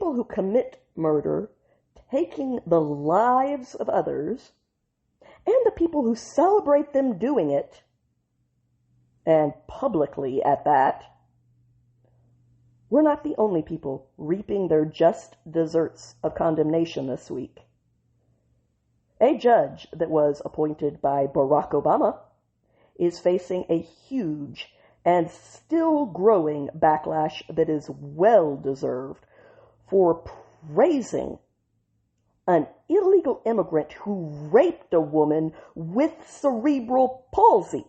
people who commit murder, taking the lives of others, and the people who celebrate them doing it, and publicly at that, we're not the only people reaping their just deserts of condemnation this week. A judge that was appointed by Barack Obama is facing a huge and still growing backlash that is well deserved for praising an illegal immigrant who raped a woman with cerebral palsy.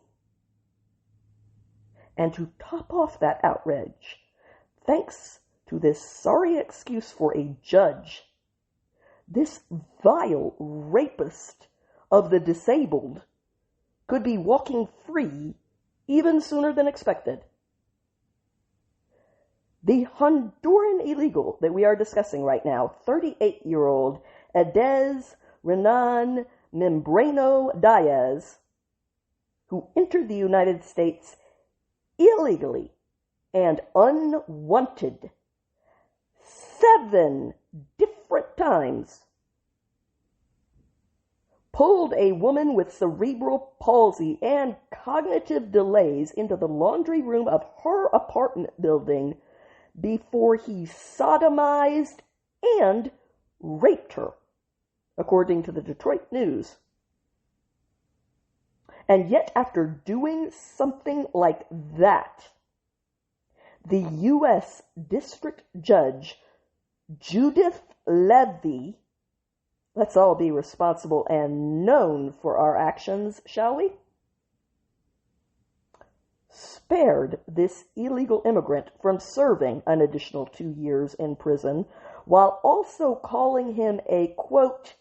And to top off that outrage, thanks to this sorry excuse for a judge, this vile rapist of the disabled could be walking free even sooner than expected. The Honduran illegal that we are discussing right now, 38-year-old Edez Renan Membreno Diaz, who entered the United States illegally and unwanted 7 different times, pulled a woman with cerebral palsy and cognitive delays into the laundry room of her apartment building before he sodomized and raped her, according to the Detroit News. And yet, after doing something like that, the U.S. District Judge Judith Levy, let's all be responsible and known for our actions, shall we? Spared this illegal immigrant from serving an additional 2 years in prison, while also calling him a, quote,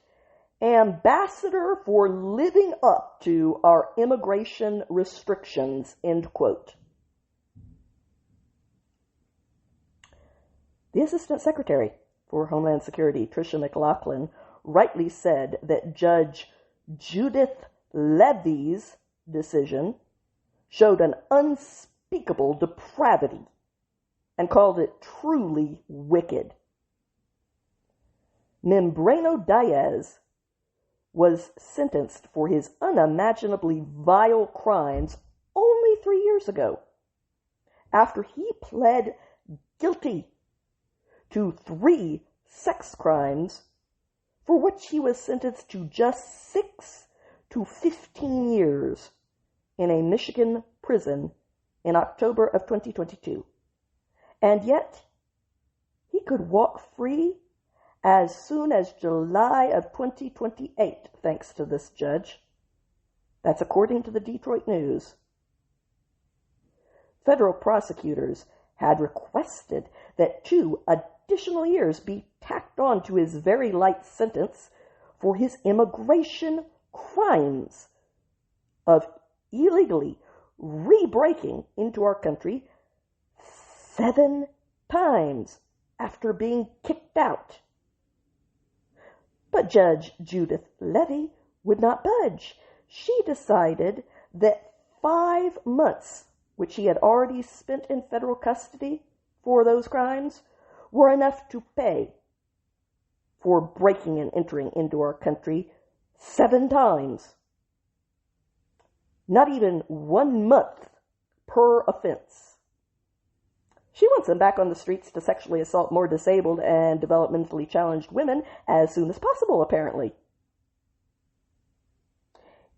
ambassador for living up to our immigration restrictions, end quote. The Assistant Secretary for Homeland Security, Tricia McLaughlin, rightly said that Judge Judith Levy's decision showed an unspeakable depravity and called it truly wicked. Membreno Diaz was sentenced for his unimaginably vile crimes only 3 years ago, after he pled guilty to 3 sex crimes for which he was sentenced to just 6 to 15 years in a Michigan prison in October of 2022. And yet, he could walk free as soon as July of 2028, thanks to this judge. That's according to the Detroit News. Federal prosecutors had requested that 2 additional years be tacked on to his very light sentence for his immigration crimes of illegally re-breaking into our country 7 times after being kicked out. But Judge Judith Levy would not budge. She decided that 5 months, which he had already spent in federal custody for those crimes, were enough to pay for breaking and entering into our country 7 times. Not even 1 month per offense. She wants him back on the streets to sexually assault more disabled and developmentally challenged women as soon as possible, apparently.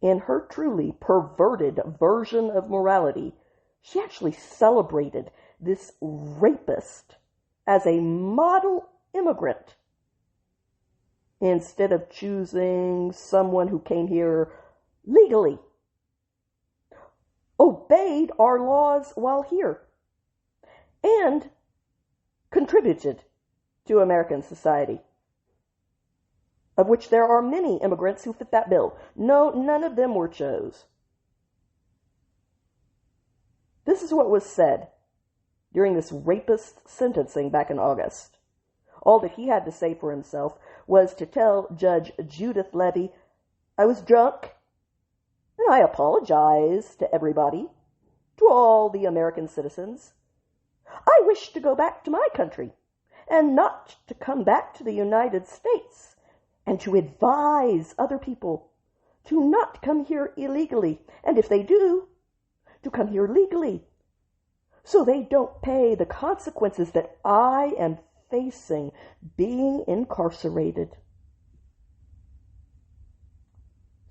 In her truly perverted version of morality, she actually celebrated this rapist as a model immigrant instead of choosing someone who came here legally, obeyed our laws while here, and contributed to American society, of which there are many immigrants who fit that bill. No, none of them were chose. This is what was said during this rapist sentencing back in August. All that he had to say for himself was to tell Judge Judith Levy, "I was drunk, and I apologize to everybody, to all the American citizens. I wish to go back to my country and not to come back to the United States, and to advise other people to not come here illegally, and if they do, to come here legally, so they don't pay the consequences that I am facing being incarcerated.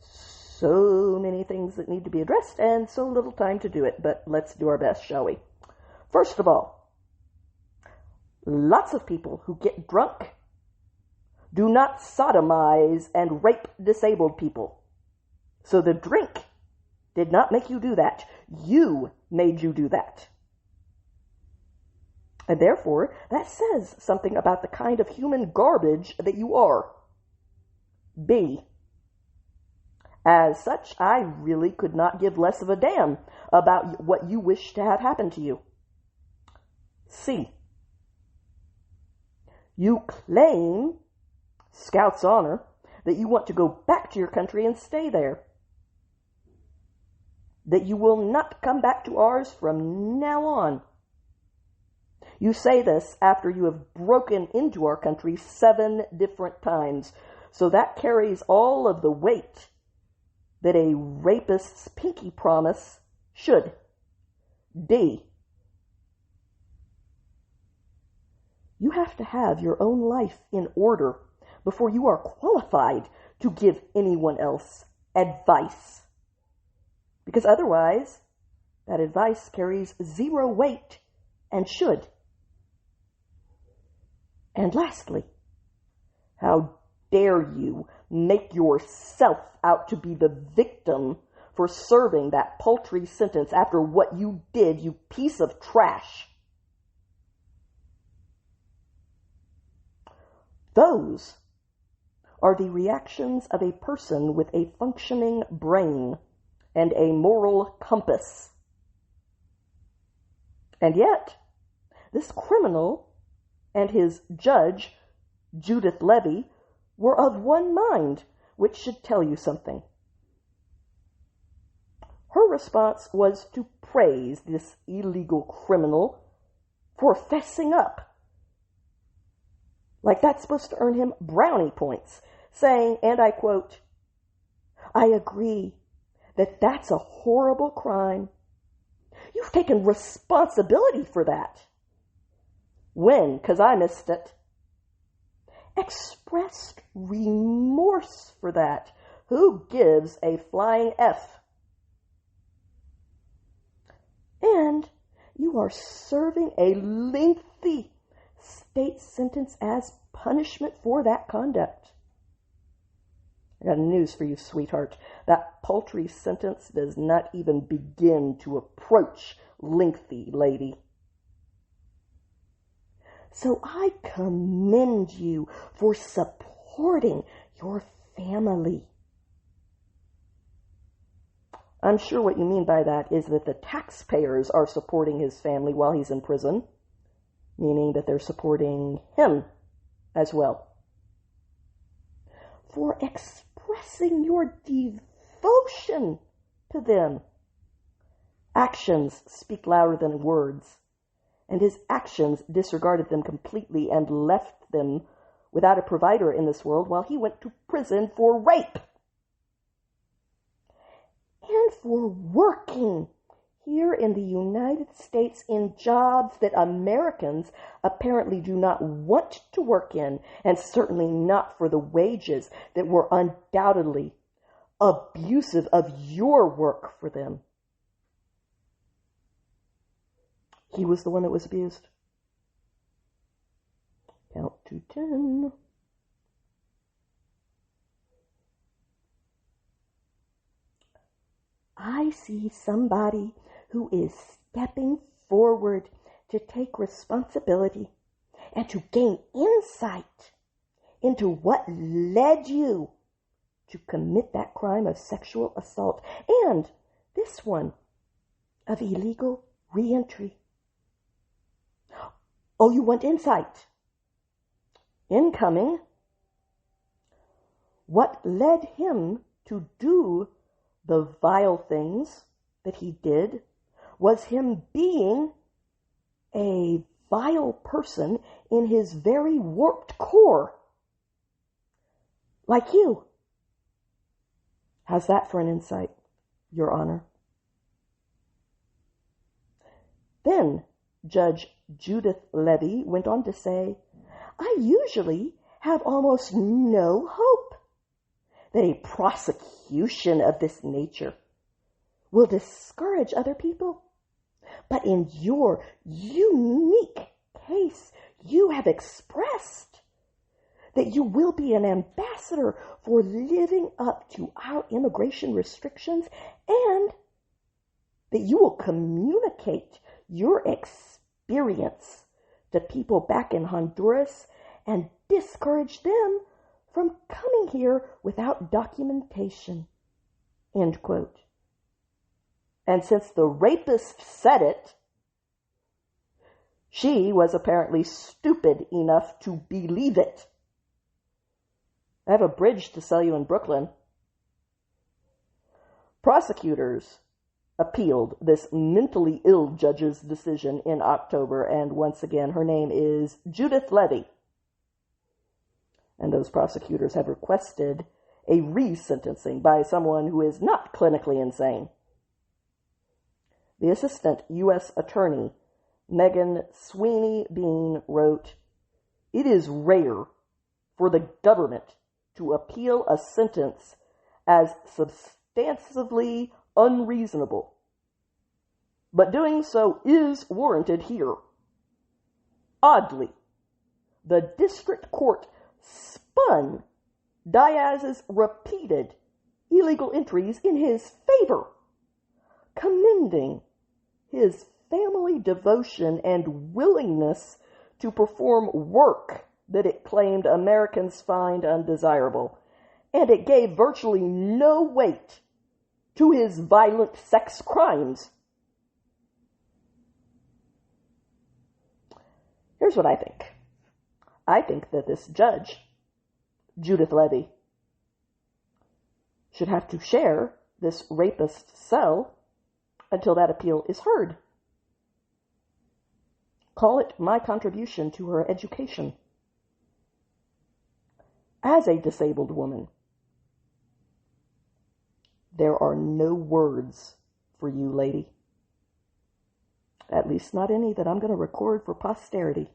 So many things that need to be addressed and so little time to do it, but let's do our best, shall we? First of all, lots of people who get drunk do not sodomize and rape disabled people. So the drink did not make you do that. You made you do that. And therefore, that says something about the kind of human garbage that you are. B. As such, I really could not give less of a damn about what you wish to have happen to you. C. You claim, Scout's honor, that you want to go back to your country and stay there. That you will not come back to ours from now on. You say this after you have broken into our country 7 different times, so that carries all of the weight that a rapist's pinky promise should. D. You have to have your own life in order before you are qualified to give anyone else advice. Because otherwise, that advice carries 0 weight and should. And lastly, how dare you make yourself out to be the victim for serving that paltry sentence after what you did, you piece of trash. Those are the reactions of a person with a functioning brain and a moral compass. And yet, this criminal and his judge, Judith Levy, were of one mind, which should tell you something. Her response was to praise this illegal criminal for fessing up. Like that's supposed to earn him brownie points, saying, and I quote, "I agree that that's a horrible crime. You've taken responsibility for that." When? 'Cause I missed it. Expressed remorse for that. Who gives a flying F? And you are serving a lengthy state sentence as punishment for that conduct. I got news for you, sweetheart. That paltry sentence does not even begin to approach lengthy, lady. So I commend you for supporting your family. I'm sure what you mean by that is that the taxpayers are supporting his family while he's in prison, meaning that they're supporting him as well. For expressing your devotion to them. Actions speak louder than words. And his actions disregarded them completely and left them without a provider in this world while he went to prison for rape. And for working here in the United States in jobs that Americans apparently do not want to work in, and certainly not for the wages that were undoubtedly abusive of your work for them. He was the one that was abused. Count to 10. I see somebody who is stepping forward to take responsibility and to gain insight into what led you to commit that crime of sexual assault and this one of illegal reentry. Oh, you want insight? Incoming. What led him to do the vile things that he did was him being a vile person in his very warped core. Like you. How's that for an insight, Your Honor? Then Judge Judith Levy went on to say, I usually have almost no hope that a prosecution of this nature will discourage other people. But in your unique case, you have expressed that you will be an ambassador for living up to our immigration restrictions and that you will communicate your experience to people back in Honduras and discourage them from coming here without documentation. End quote. And since the rapist said it, she was apparently stupid enough to believe it. I have a bridge to sell you in Brooklyn. Prosecutors appealed this mentally ill judge's decision in October, and once again, her name is Judith Levy. And those prosecutors have requested a resentencing by someone who is not clinically insane. The Assistant U.S. Attorney, Megan Sweeney Bean, wrote, "It is rare for the government to appeal a sentence as substantively unreasonable, but doing so is warranted here. Oddly, the district court spun Diaz's repeated illegal entries in his favor, commending his family devotion and willingness to perform work that it claimed Americans find undesirable, and it gave virtually no weight to his violent sex crimes." Here's what I think. I think that this judge, Judith Levy, should have to share this rapist's cell until that appeal is heard. Call it my contribution to her education. As a disabled woman, there are no words for you, lady. At least not any that I'm going to record for posterity.